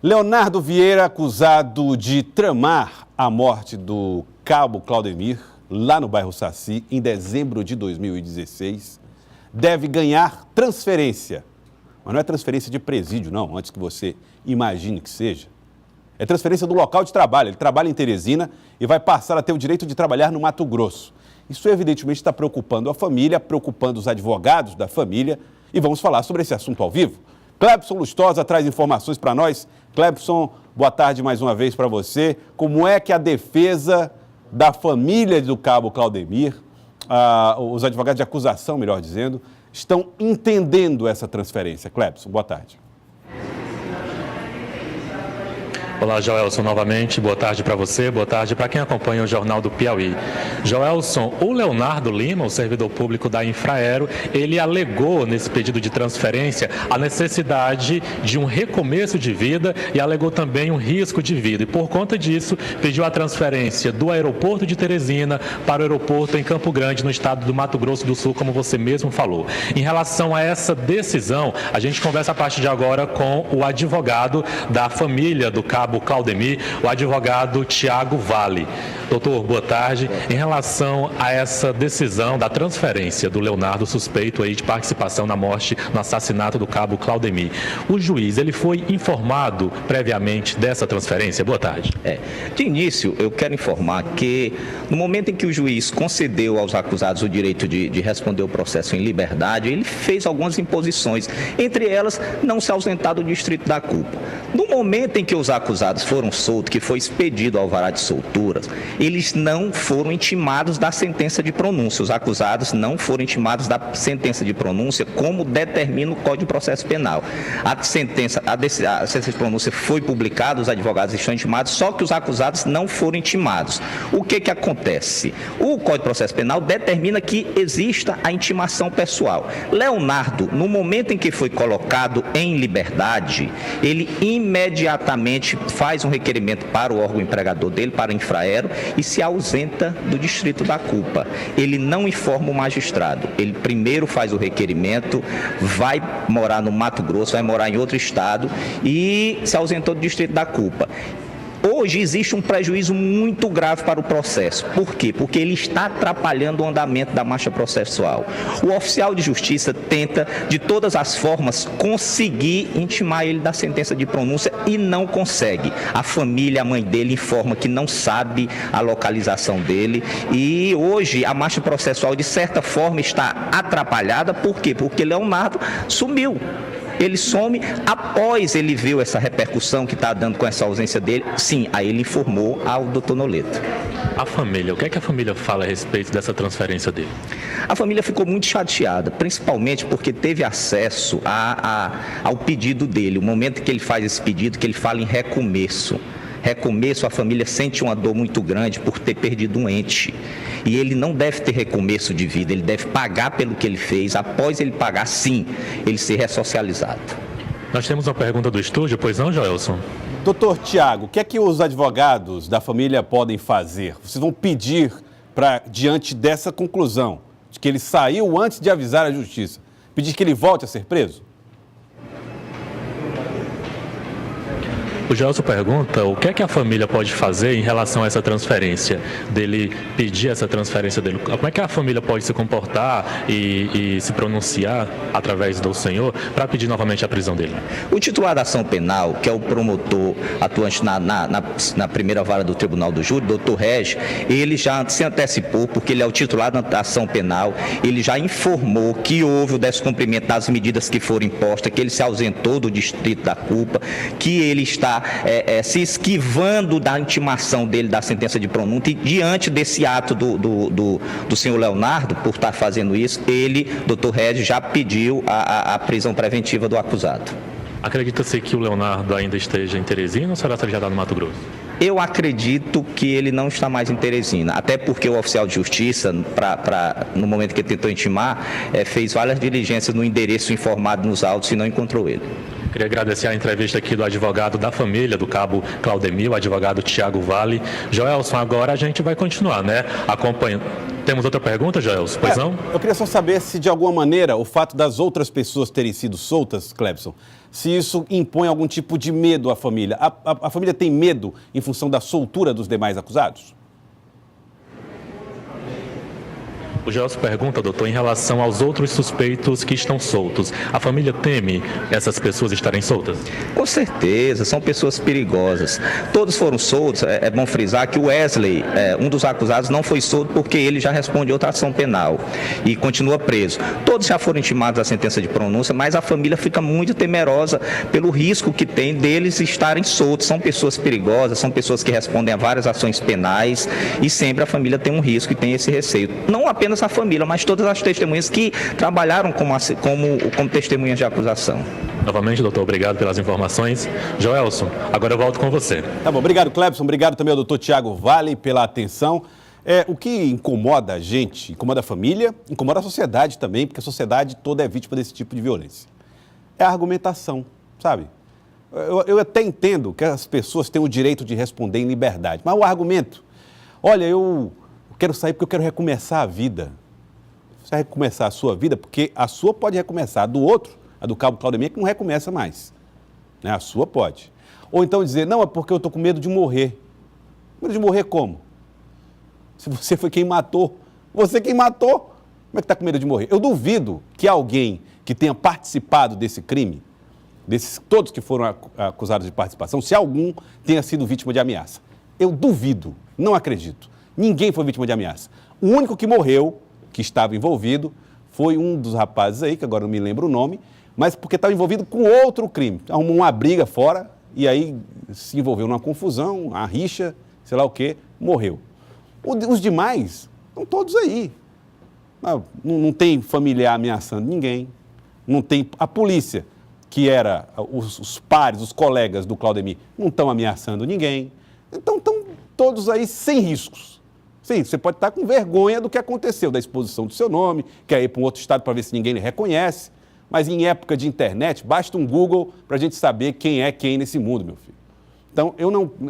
Leonardo Vieira, acusado de tramar a morte do cabo Claudemir, lá no bairro Saci, em dezembro de 2016, deve ganhar transferência. Mas não é transferência de presídio, não, antes que você imagine que seja. É transferência do local de trabalho. Ele trabalha em Teresina e vai passar a ter o direito de trabalhar no Mato Grosso. Isso, evidentemente, está preocupando a família, preocupando os advogados da família. E vamos falar sobre esse assunto ao vivo. Clebson Lustosa traz informações para nós. Clebson, boa tarde mais uma vez para você. Como é que a defesa da família do cabo Claudemir, os advogados de acusação, melhor dizendo, estão entendendo essa transferência? Clebson, boa tarde. Olá, Joelson, novamente. Boa tarde para você, boa tarde para quem acompanha o Jornal do Piauí. Joelson, o Leonardo Lima, o servidor público da Infraero, ele alegou nesse pedido de transferência a necessidade de um recomeço de vida e alegou também um risco de vida. E por conta disso, pediu a transferência do aeroporto de Teresina para o aeroporto em Campo Grande, no estado do Mato Grosso do Sul, como você mesmo falou. Em relação a essa decisão, a gente conversa a partir de agora com o advogado da família do cabo Claudemir, o advogado Tiago Vale. Doutor, boa tarde. Em relação a essa decisão da transferência do Leonardo, suspeito aí de participação na morte, no assassinato do cabo Claudemir, o juiz, ele foi informado previamente dessa transferência? Boa tarde. De início, eu quero informar que no momento em que o juiz concedeu aos acusados o direito de responder o processo em liberdade, ele fez algumas imposições, entre elas, não se ausentar do distrito da culpa. No momento em que os acusados foram soltos, que foi expedido ao alvará de solturas, eles não foram intimados da sentença de pronúncia. Os acusados não foram intimados da sentença de pronúncia, como determina o Código de Processo Penal. A sentença de pronúncia foi publicada, os advogados estão intimados, só que os acusados não foram intimados. O que acontece? O Código de Processo Penal determina que exista a intimação pessoal. Leonardo, no momento em que foi colocado em liberdade, ele imediatamente faz um requerimento para o órgão empregador dele, para o Infraero, e se ausenta do distrito da culpa. Ele não informa o magistrado. Ele primeiro faz o requerimento, vai morar no Mato Grosso, vai morar em outro estado e se ausentou do distrito da culpa. Hoje existe um prejuízo muito grave para o processo. Por quê? Porque ele está atrapalhando o andamento da marcha processual. O oficial de justiça tenta, de todas as formas, conseguir intimar ele da sentença de pronúncia e não consegue. A família, a mãe dele, informa que não sabe a localização dele e hoje a marcha processual, de certa forma, está atrapalhada. Por quê? Porque Leonardo sumiu. Ele some após ele viu essa repercussão que está dando com essa ausência dele. Sim, aí ele informou ao doutor Noleto. A família, o que é que a família fala a respeito dessa transferência dele? A família ficou muito chateada, principalmente porque teve acesso ao pedido dele. O momento que ele faz esse pedido, que ele fala em recomeço. Recomeço, a família sente uma dor muito grande por ter perdido um ente. E ele não deve ter recomeço de vida, ele deve pagar pelo que ele fez. Após ele pagar, sim, ele ser ressocializado. Nós temos uma pergunta do estúdio, pois não, Joelson? Doutor Tiago, o que é que os advogados da família podem fazer? Vocês vão pedir diante dessa conclusão, de que ele saiu antes de avisar a justiça, pedir que ele volte a ser preso? O Gelson pergunta o que é que a família pode fazer em relação a essa transferência, dele pedir essa transferência dele. Como é que a família pode se comportar e se pronunciar através do senhor para pedir novamente a prisão dele? O titular da ação penal, que é o promotor atuante na primeira vara do Tribunal do Júri, doutor Regis, ele já se antecipou, porque ele é o titular da ação penal, ele já informou que houve o descumprimento das medidas que foram impostas, que ele se ausentou do distrito da culpa, que ele está se esquivando da intimação dele da sentença de pronúncia, e diante desse ato do senhor Leonardo, por estar fazendo isso, ele, doutor Regis, já pediu a prisão preventiva do acusado. Acredita-se que o Leonardo ainda esteja em Teresina ou será que ele já está no Mato Grosso? Eu acredito que ele não está mais em Teresina, até porque o oficial de justiça, no momento que ele tentou intimar, fez várias diligências no endereço informado nos autos e não encontrou ele. Queria agradecer a entrevista aqui do advogado da família do cabo Claudemir, o advogado Tiago Vale. Joelson, agora a gente vai continuar, né? Acompanhando. Temos outra pergunta, Joelson? Pois não? Eu queria só saber se, de alguma maneira, o fato das outras pessoas terem sido soltas, Clebson, se isso impõe algum tipo de medo à família. A família tem medo em função da soltura dos demais acusados? O Gelson pergunta, doutor, em relação aos outros suspeitos que estão soltos. A família teme essas pessoas estarem soltas? Com certeza, são pessoas perigosas. Todos foram soltos. É bom frisar que o Wesley, um dos acusados, não foi solto porque ele já responde outra ação penal e continua preso. Todos já foram intimados à sentença de pronúncia, mas a família fica muito temerosa pelo risco que tem deles estarem soltos. São pessoas perigosas, são pessoas que respondem a várias ações penais e sempre a família tem um risco e tem esse receio. Não apenas a família, mas todas as testemunhas que trabalharam como testemunhas de acusação. Novamente, doutor, obrigado pelas informações. Joelson, agora eu volto com você. Tá bom, obrigado, Clebson. Obrigado também ao doutor Tiago Vale pela atenção. O que incomoda a gente, incomoda a família, incomoda a sociedade também, porque a sociedade toda é vítima desse tipo de violência. É a argumentação, sabe? Eu até entendo que as pessoas têm o direito de responder em liberdade, mas o argumento, olha, eu quero sair porque eu quero recomeçar a vida. Você vai recomeçar a sua vida porque a sua pode recomeçar, a do outro, a do cabo Claudemir, que não recomeça mais. Né? A sua pode. Ou então dizer, não, é porque eu estou com medo de morrer. Medo de morrer como? Se você foi quem matou. Você quem matou, como é que está com medo de morrer? Eu duvido que alguém que tenha participado desse crime, desses todos que foram acusados de participação, se algum tenha sido vítima de ameaça. Eu duvido, não acredito. Ninguém foi vítima de ameaça. O único que morreu, que estava envolvido, foi um dos rapazes aí, que agora não me lembro o nome, mas porque estava envolvido com outro crime. Arrumou uma briga fora e aí se envolveu numa confusão, uma rixa, sei lá o quê, morreu. Os demais estão todos aí. Não tem familiar ameaçando ninguém. Não tem a polícia, que era os pares, os colegas do Claudemir, não estão ameaçando ninguém. Então estão todos aí sem riscos. Sim, você pode estar com vergonha do que aconteceu, da exposição do seu nome, quer ir para um outro estado para ver se ninguém lhe reconhece, mas em época de internet, basta um Google para a gente saber quem é quem nesse mundo, meu filho. Então,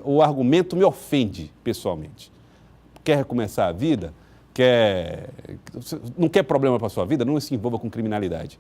o argumento me ofende, pessoalmente. Quer recomeçar a vida? Não quer problema para a sua vida? Não se envolva com criminalidade.